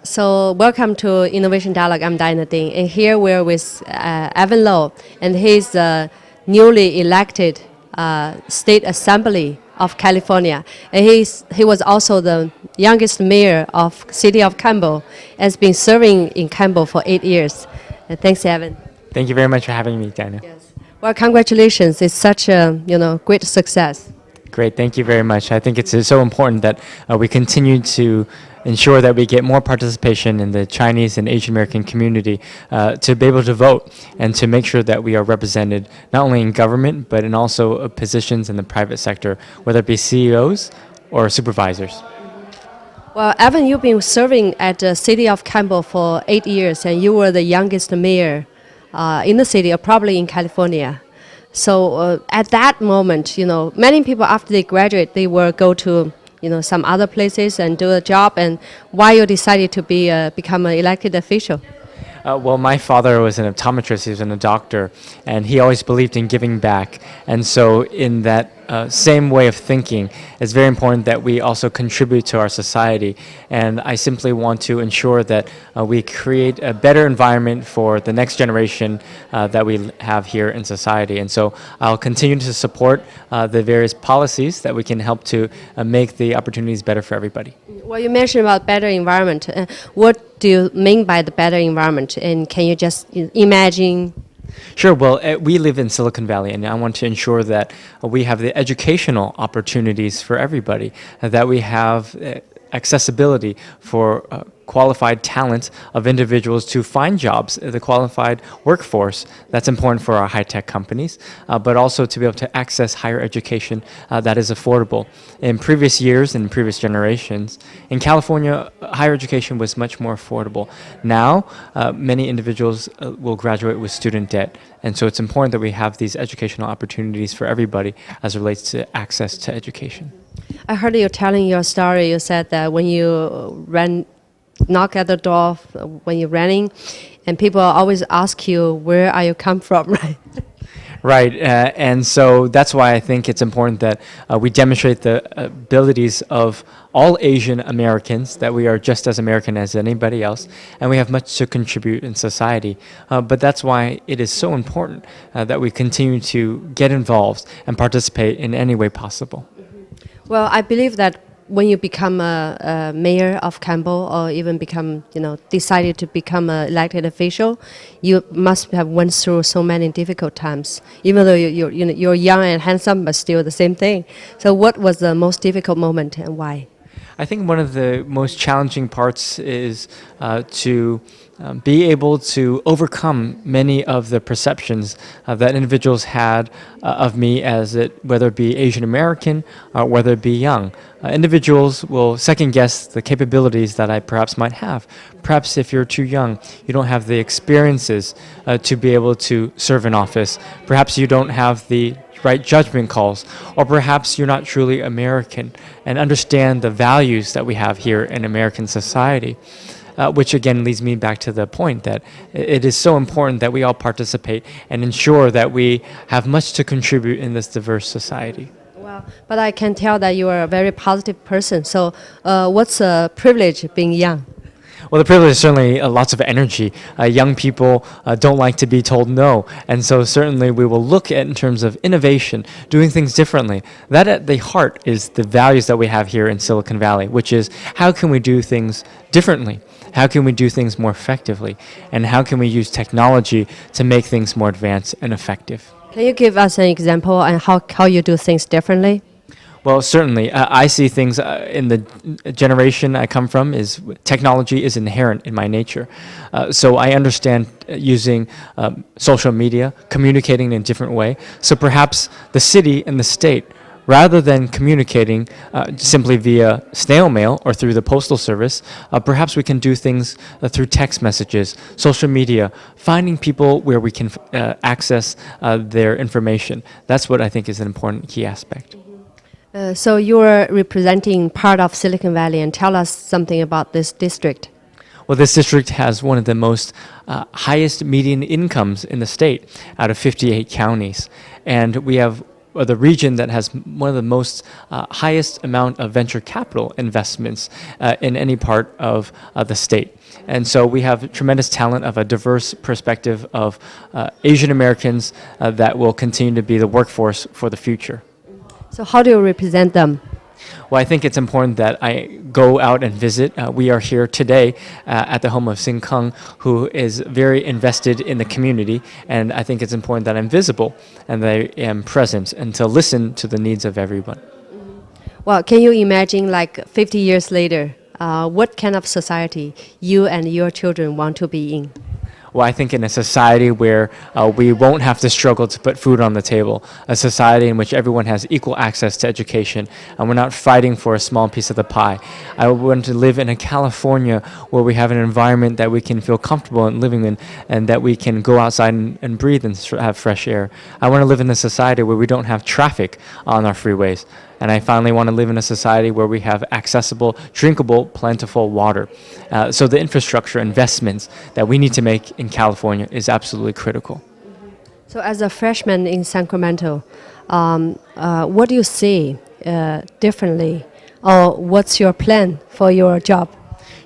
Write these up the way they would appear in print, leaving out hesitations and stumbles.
So welcome to Innovation Dialog. I'm Diana Ding, and here we're with Evan Low, and he's the newly elected State Assembly of California, and he was also the youngest mayor of City of Campbell, and has been serving in Campbell for 8 years. Thanks, Evan. Thank you very much for having me, Diana. Yes. Well, congratulations! It's such a great success. Great, thank you very much. I think it's so important that we continue to ensure that we get more participation in the Chinese and Asian American community to be able to vote and to make sure that we are represented not only in government but in also positions in the private sector, whether it be CEOs or supervisors. Well, Evan, you've been serving at the City of Campbell for 8 years, and you were the youngest mayor in the city, or probably in California. So at that moment, many people after they graduate, they will go to some other places and do a job. And why you decided to become an elected official? Well, my father was an optometrist, he was a doctor, and he always believed in giving back. And so in that same way of thinking, it's very important that we also contribute to our society. And I simply want to ensure that we create a better environment for the next generation that we have here in society. And so I'll continue to support the various policies that we can help to make the opportunities better for everybody. Well, you mentioned about better environment. What do you mean by the better environment? And can you just imagine? Sure. Well, we live in Silicon Valley, and I want to ensure that we have the educational opportunities for everybody, that we have accessibility for qualified talent of individuals to find jobs, the qualified workforce. That's important for our high-tech companies, but also to be able to access higher education that is affordable. In previous years and previous generations, in California, higher education was much more affordable. Now, many individuals will graduate with student debt, and so it's important that we have these educational opportunities for everybody as it relates to access to education. I heard you telling your story. You said that when you knock at the door when you're running, and people always ask you, where are you come from, right? Right, and so that's why I think it's important that we demonstrate the abilities of all Asian Americans, that we are just as American as anybody else, and we have much to contribute in society. But that's why it is so important that we continue to get involved and participate in any way possible. Well, I believe that when you become a mayor of Campbell, or even decided to become an elected official, you must have went through so many difficult times. Even though you're young and handsome, but still the same thing. So, what was the most difficult moment and why? I think one of the most challenging parts is to be able to overcome many of the perceptions that individuals had of me whether it be Asian American or whether it be young. Individuals will second guess the capabilities that I perhaps might have. Perhaps if you're too young, you don't have the experiences to be able to serve in office. Perhaps you don't have the right judgment calls, or perhaps you're not truly American and understand the values that we have here in American society. Which again leads me back to the point that it is so important that we all participate and ensure that we have much to contribute in this diverse society. Well, but I can tell that you are a very positive person. So what's a privilege being young? Well, the privilege is certainly lots of energy. Young people don't like to be told no. And so certainly we will look at in terms of innovation, doing things differently. That at the heart is the values that we have here in Silicon Valley, which is how can we do things differently? How can we do things more effectively? And how can we use technology to make things more advanced and effective? Can you give us an example on how you do things differently? Well, certainly. I see things in the generation I come from is technology is inherent in my nature. So I understand using social media, communicating in a different way. So perhaps the city and the state, rather than communicating simply via snail mail or through the postal service, perhaps we can do things through text messages, social media, finding people where we can access their information. That's what I think is an important key aspect. So you're representing part of Silicon Valley, and tell us something about this district. Well, this district has one of the most highest median incomes in the state out of 58 counties. And we have the region that has one of the most highest amount of venture capital investments in any part of the state. And so we have tremendous talent of a diverse perspective of Asian Americans that will continue to be the workforce for the future. So how do you represent them? Well, I think it's important that I go out and visit. We are here today at the home of Sing Kung, who is very invested in the community, and I think it's important that I'm visible and that I am present and to listen to the needs of everyone. Well, can you imagine like 50 years later, what kind of society you and your children want to be in? Well, I think in a society where we won't have to struggle to put food on the table, a society in which everyone has equal access to education, and we're not fighting for a small piece of the pie. I want to live in a California where we have an environment that we can feel comfortable in living in, and that we can go outside and breathe and have fresh air. I want to live in a society where we don't have traffic on our freeways. And I finally want to live in a society where we have accessible, drinkable, plentiful water. So the infrastructure investments that we need to make in California is absolutely critical. So as a freshman in Sacramento, what do you see differently? Or what's your plan for your job?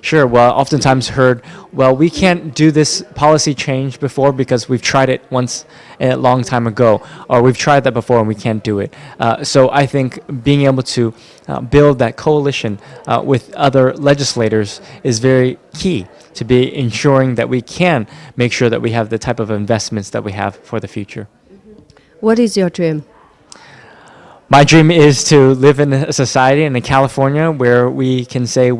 Sure. Well, oftentimes heard, well, we can't do this policy change before because we've tried it once a long time ago, or we've tried that before and we can't do it. So I think being able to build that coalition with other legislators is very key to be ensuring that we can make sure that we have the type of investments that we have for the future. What is your dream? My dream is to live in a society in California where we can say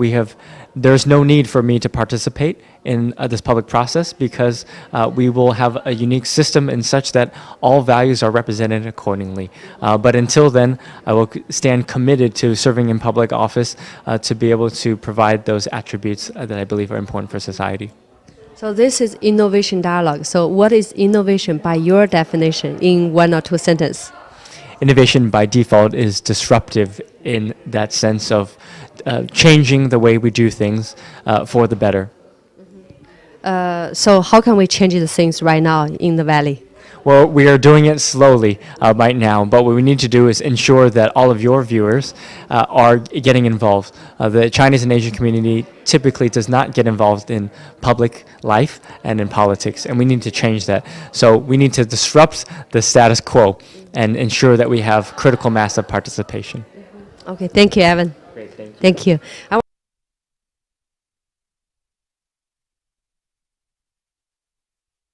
there's no need for me to participate in this public process because we will have a unique system in such that all values are represented accordingly. But until then, I will stand committed to serving in public office to be able to provide those attributes that I believe are important for society. So this is innovation dialogue. So what is innovation by your definition in 1 or 2 sentences? Innovation by default is disruptive in that sense of changing the way we do things for the better. So how can we change the things right now in the valley? Well, we are doing it slowly right now, but what we need to do is ensure that all of your viewers are getting involved. The Chinese and Asian community typically does not get involved in public life and in politics, and we need to change that. So we need to disrupt the status quo and ensure that we have critical mass of participation. Okay, thank you, Evan. Great, thank you. Thank you.